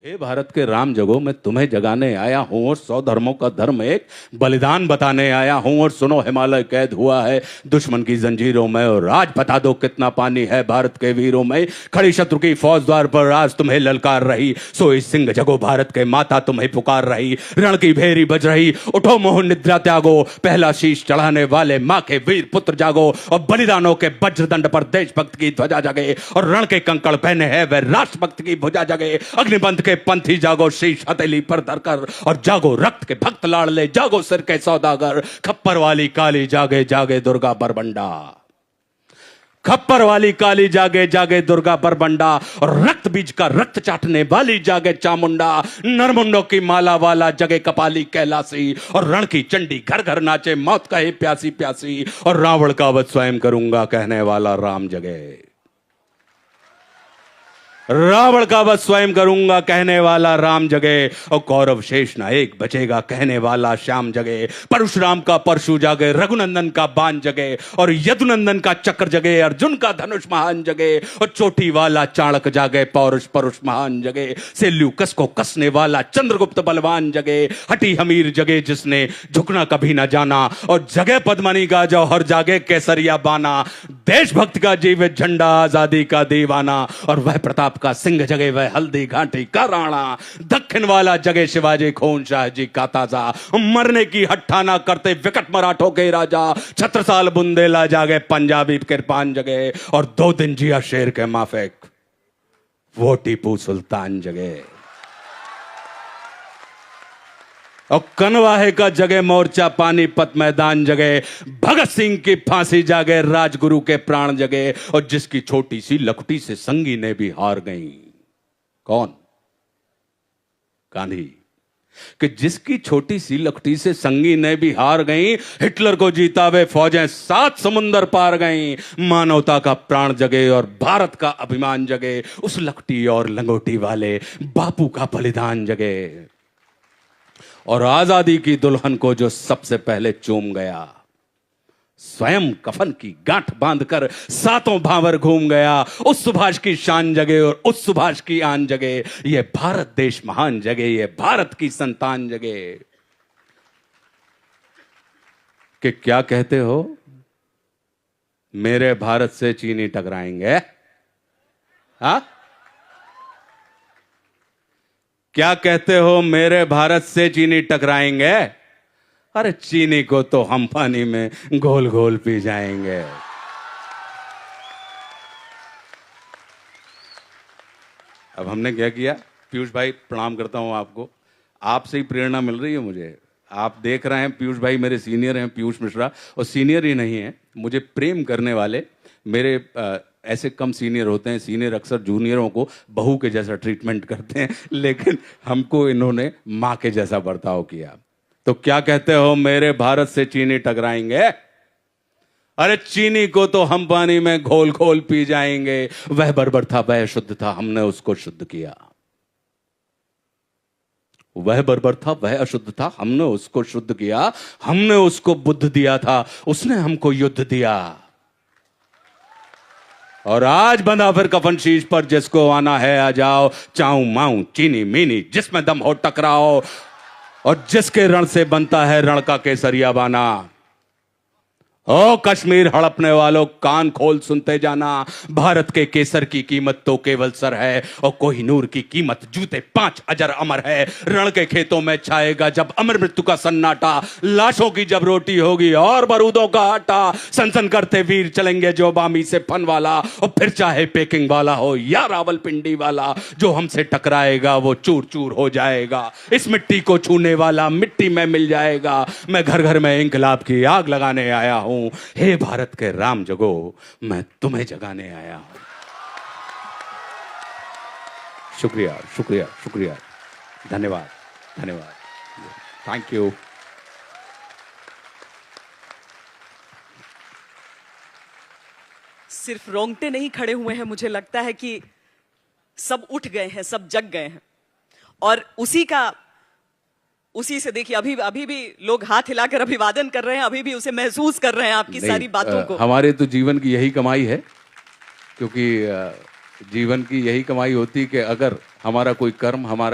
हे भारत के राम जगो, मैं तुम्हें जगाने आया हूं और 100 धर्मों का धर्म एक बलिदान बताने आया हूं। और सुनो, हिमालय कैद हुआ है दुश्मन की जंजीरों में, और आज बता दो कितना पानी है भारत के वीरों में। खड़ी शत्रु की फौज द्वार पर आज तुम्हें ललकार रही, सोई सिंह जगो भारत के माता तुम्हें पुकार रही। रण की भेरी बज रही, उठो मोह निद्रा त्यागो, पहला शीश चढ़ाने वाले माँ के वीर पुत्र जागो। और बलिदानों के वज्रदंड पर देशभक्त की ध्वजा जगे, और रण के कंकड़ पहने हैं वह राष्ट्रभक्त की भुजा जगे। अग्निबंध के पंथी जागो, शीश हथेली पर धरकर, और जागो रक्त के भक्त लाडले, जागो सिर के सौदागर। खप्पर वाली काली जागे जागे दुर्गा बरबंडा, खप्पर वाली काली जागे जागे दुर्गा बरबंडा। और रक्त बीज का रक्त चाटने वाली जागे चामुंडा। नरमुंडों की माला वाला जगे कपाली कैलासी, और रण की चंडी घर घर नाचे मौत कहे प्यासी प्यासी। और रावण का वध स्वयं करूंगा कहने वाला राम जगे, रावण का वध स्वयं करूंगा कहने वाला राम जगे। और कौरव शेष नायक बचेगा कहने वाला श्याम जगे। परशुराम का परशु जागे, रघुनंदन का बाण जगे, और यदुनंदन का चक्र जगे, अर्जुन का धनुष महान जगे। और चोटी वाला चाणक जागे, पौरुष परुष महान जगे। सेल्यूकस को कसने वाला चंद्रगुप्त बलवान जगे। हटी हमीर जगे जिसने झुकना कभी ना जाना, और जगे पद्मनी का जौहर जागे केसरिया बाना। देशभक्त का जीवित झंडा आजादी का दीवाना, और वह प्रताप का सिंह जगे वह हल्दी घाटी का राणा। दक्षिण वाला जगे शिवाजी खून शाह जी का ताजा, मरने की हट्ठाना करते विकट मराठों के राजा। छत्रसाल बुंदेला जागे, पंजाबी किरपान जगे, और 2 दिन जिया शेर के माफिक वो टीपू सुल्तान जगे। और कनवाहे का जगे मोर्चा, पानीपत मैदान जगे। भगत सिंह की फांसी जागे, राजगुरु के प्राण जगे। और जिसकी छोटी सी लखटी से संगी ने भी हार गई, कौन? गांधी। कि जिसकी छोटी सी लखटी से संगी ने भी हार गई, हिटलर को जीता वे फौजें 7 समुंदर पार गई। मानवता का प्राण जगे और भारत का अभिमान जगे, उस लखटी और लंगोटी वाले बापू का बलिदान जगे। और आजादी की दुल्हन को जो सबसे पहले चूम गया, स्वयं कफन की गांठ बांधकर 7 भावर घूम गया, उस सुभाष की शान जगे और उस सुभाष की आन जगे। ये भारत देश महान जगे, ये भारत की संतान जगे। कि क्या कहते हो, मेरे भारत से चीनी टकराएंगे? हा? क्या कहते हो, मेरे भारत से चीनी टकराएंगे? अरे चीनी को तो हम पानी में घोल घोल पी जाएंगे। अब हमने क्या किया? पीयूष भाई प्रणाम करता हूं आपको, आपसे ही प्रेरणा मिल रही है मुझे। आप देख रहे हैं पीयूष भाई मेरे सीनियर हैं, पीयूष मिश्रा, और सीनियर ही नहीं है, मुझे प्रेम करने वाले मेरे ऐसे कम सीनियर होते हैं। सीनियर अक्सर जूनियरों को बहू के जैसा ट्रीटमेंट करते हैं, लेकिन हमको इन्होंने माँ के जैसा बर्ताव किया। तो क्या कहते हो, मेरे भारत से चीनी टकराएंगे? अरे चीनी को तो हम पानी में घोल घोल पी जाएंगे। वह बर्बर था, वह शुद्ध था, हमने उसको शुद्ध किया। वह बर्बर था, वह अशुद्ध था, हमने उसको शुद्ध किया। हमने उसको बुद्ध दिया था, उसने हमको युद्ध दिया। और आज बंधा फिर कफन शीश पर, जिसको आना है आ जाओ। चाऊ माऊ चीनी मीनी जिसमें दम हो टकराओ, और जिसके रण से बनता है रण का केसरिया बाना। ओ कश्मीर हड़पने वालों, कान खोल सुनते जाना। भारत के केसर की कीमत तो केवल सर है, और कोहिनूर की कीमत जूते 5 अजर अमर है। रण के खेतों में छाएगा जब अमर मृत्यु का सन्नाटा, लाशों की जब रोटी होगी और बारूदों का आटा। सनसन करते वीर चलेंगे जो बामी से फन वाला, और फिर चाहे पेकिंग वाला हो या रावलपिंडी वाला, जो हमसे टकराएगा वो चूर चूर हो जाएगा। इस मिट्टी को छूने वाला मिट्टी में मिल जाएगा। मैं घर घर में इंकलाब की आग लगाने आया हूं। हे भारत के राम जगो, मैं तुम्हें जगाने आया हूं। शुक्रिया शुक्रिया शुक्रिया, धन्यवाद धन्यवाद, थैंक यू। सिर्फ रोंगटे नहीं खड़े हुए हैं, मुझे लगता है कि सब उठ गए हैं, सब जग गए हैं। और उसी से देखिए, अभी भी लोग हाथ हिलाकर अभिवादन कर रहे हैं, अभी भी उसे महसूस कर रहे हैं आपकी सारी बातों को। हमारे तो जीवन की यही कमाई है, क्योंकि जीवन की यही कमाई होती कि अगर हमारा कोई कर्म, हमारा